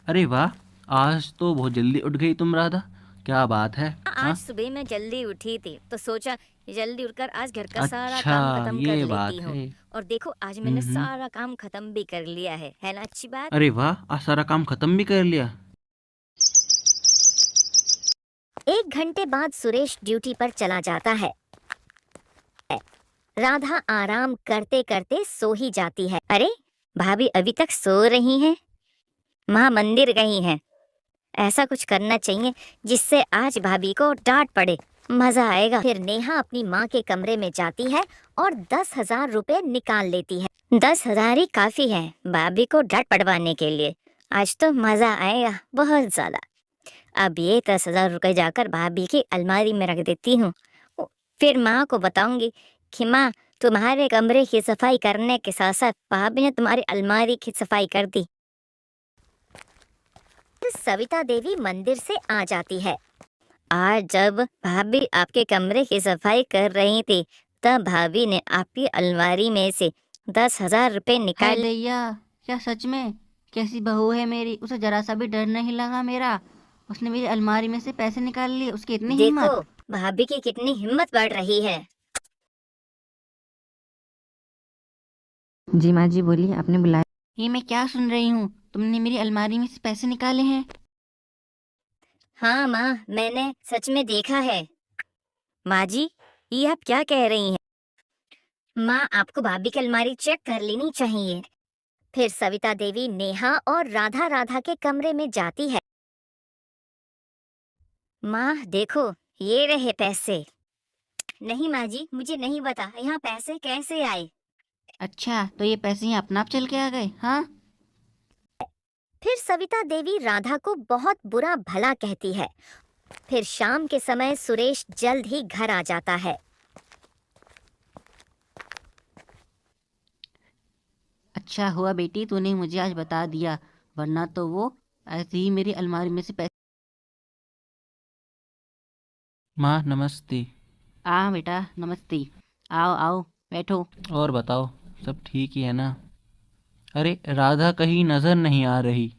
अरे वाह, आज तो बहुत जल्दी उठ गई तुम राधा। क्या बात है? आज हाँ, सुबह मैं जल्दी उठी थी तो सोचा जल्दी उठकर आज घर का सारा अच्छा, काम खत्म कर ये लेती बात हूँ। है। और देखो आज मैंने हम्म। सारा काम खत्म भी कर लिया है ना अच्छी बात। अरे वाह, आज सारा काम खत्म भी कर लिया। 1 घंटे बाद सुरेश ड्यूटी पर चला जाता है। राधा आराम करते करते सो ही जाती है। अरे भाभी अभी तक सो रही हैं। माँ मंदिर गई हैं। ऐसा कुछ करना चाहिए जिससे आज भाभी को डांट पड़े, मजा आएगा। फिर नेहा अपनी माँ के कमरे में जाती है और 10,000 रुपए निकाल लेती है। 10,000 ही काफी है भाभी को डांट पड़वाने के लिए। आज तो मजा आएगा बहुत ज्यादा। अब ये 10,000 रुपए जाकर भाभी की अलमारी में रख देती हूँ। फिर माँ को बताऊंगी कि माँ, तुम्हारे कमरे की सफाई करने के साथ साथ भाभी ने तुम्हारी अलमारी की सफाई कर दी। सविता देवी मंदिर से आ जाती है। आज जब भाभी आपके कमरे की सफाई कर रही थी तब भाभी ने आपकी अलमारी में से 10,000 रुपए हाय निकाल। दैया, क्या सच में? कैसी बहू है मेरी, उसे जरा सा भी डर नहीं लगा मेरा। उसने मेरी अलमारी में से पैसे निकाल लिए, उसकी इतनी देखो हिम्मत। भाभी की कितनी हिम्मत बढ़ रही है। जी माँ जी, बोलिए, आपने बुलाया? ये मैं क्या सुन रही हूँ? तुमने मेरी अलमारी में से पैसे निकाले हैं? हाँ माँ, मैंने सच में देखा है। माँ जी, ये आप क्या कह रही हैं? माँ, आपको भाभी की अलमारी चेक कर लेनी चाहिए। फिर सविता देवी नेहा और राधा राधा के कमरे में जाती है। माँ देखो, ये रहे पैसे। नहीं माँ जी, मुझे नहीं पता यहाँ पैसे कैसे आए। अच्छा, तो ये पैसे यहाँ अपना आप चल के आ गए? हाँ। फिर सविता देवी राधा को बहुत बुरा भला कहती है। फिर शाम के समय सुरेश जल्द ही घर आ जाता है। अच्छा हुआ बेटी तूने मुझे आज बता दिया, वरना तो वो ऐसे ही मेरी अलमारी में से पैसे। माँ नमस्ते। बेटा नमस्ते। आओ आओ, बैठो। और बताओ, सब ठीक ही है ना? अरे राधा कहीं नजर नहीं आ रही,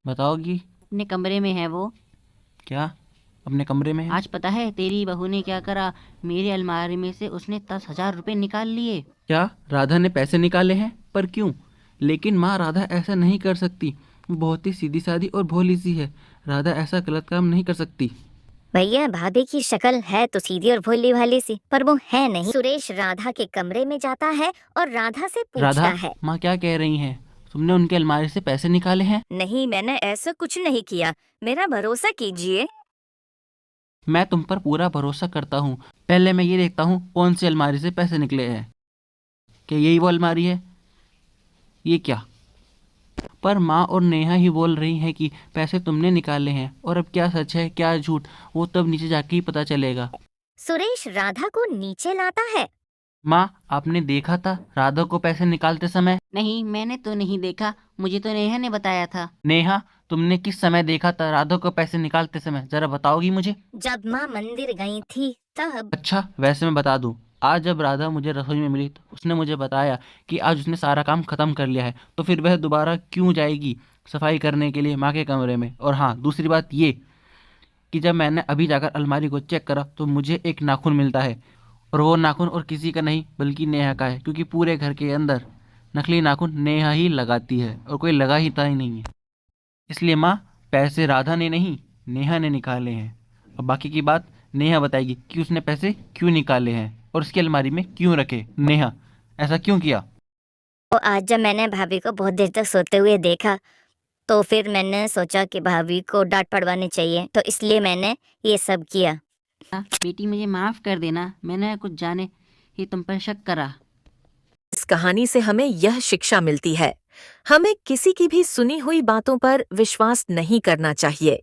बताओगी? अपने कमरे में है वो। क्या अपने कमरे में है? आज पता है तेरी बहू ने क्या करा? मेरी अलमारी में से उसने 10,000 रुपए निकाल लिए। क्या राधा ने पैसे निकाले हैं? पर क्यों? लेकिन माँ, राधा ऐसा नहीं कर सकती। वो बहुत ही सीधी सादी और भोली सी है। राधा ऐसा गलत काम नहीं कर सकती। भैया भाभी की शक्ल है तो सीधी और भोली भाली सी, पर वो है नहीं। सुरेश राधा के कमरे में जाता है और राधा से पूछता राधा, है। माँ क्या कह रही हैं? तुमने उनके अलमारी से पैसे निकाले हैं? नहीं, मैंने ऐसा कुछ नहीं किया, मेरा भरोसा कीजिए। मैं तुम पर पूरा भरोसा करता हूँ। पहले मैं ये देखता हूँ कौन सी अलमारी से पैसे निकले हैं। क्या यही वो अलमारी है? ये क्या? पर माँ और नेहा ही बोल रही हैं कि पैसे तुमने निकाले हैं, और अब क्या सच है क्या झूठ, वो तब नीचे जाके ही पता चलेगा। सुरेश राधा को नीचे लाता है। माँ, आपने देखा था राधा को पैसे निकालते समय? नहीं, मैंने तो नहीं देखा, मुझे तो नेहा ने बताया था। नेहा, तुमने किस समय देखा था राधा को पैसे निकालते समय, जरा बताओगी मुझे? जब माँ मंदिर गई थी तब। अच्छा, वैसे मैं बता दूं, आज जब राधा मुझे रसोई में मिली तो उसने मुझे बताया कि आज उसने सारा काम खत्म कर लिया है, तो फिर वह दोबारा क्यों जाएगी सफाई करने के लिए माँ के कमरे में? और हाँ, दूसरी बात ये कि जब मैंने अभी जाकर अलमारी को चेक करा तो मुझे एक नाखून मिलता है, और वो नाखून और किसी का नहीं बल्कि नेहा का है, क्योंकि पूरे घर के अंदर नकली नाखून नेहा ही लगाती है और कोई लगा ही था ही नहीं है। इसलिए माँ, पैसे राधा ने नहीं, नेहा ने निकाले हैं। अब बाकी की बात नेहा बताएगी कि उसने पैसे क्यों निकाले हैं और उसकी अलमारी में क्यों रखे। नेहा, ऐसा क्यों किया? तो आज जब मैंने भाभी को बहुत देर तक सोते हुए देखा तो फिर मैंने सोचा कि भाभी को डांट पड़वानी चाहिए, तो इसलिए मैंने ये सब किया। बेटी मुझे माफ कर देना, मैंने कुछ जाने ही तुम पर शक करा। इस कहानी से हमें यह शिक्षा मिलती है, हमें किसी की भी सुनी हुई बातों पर विश्वास नहीं करना चाहिए।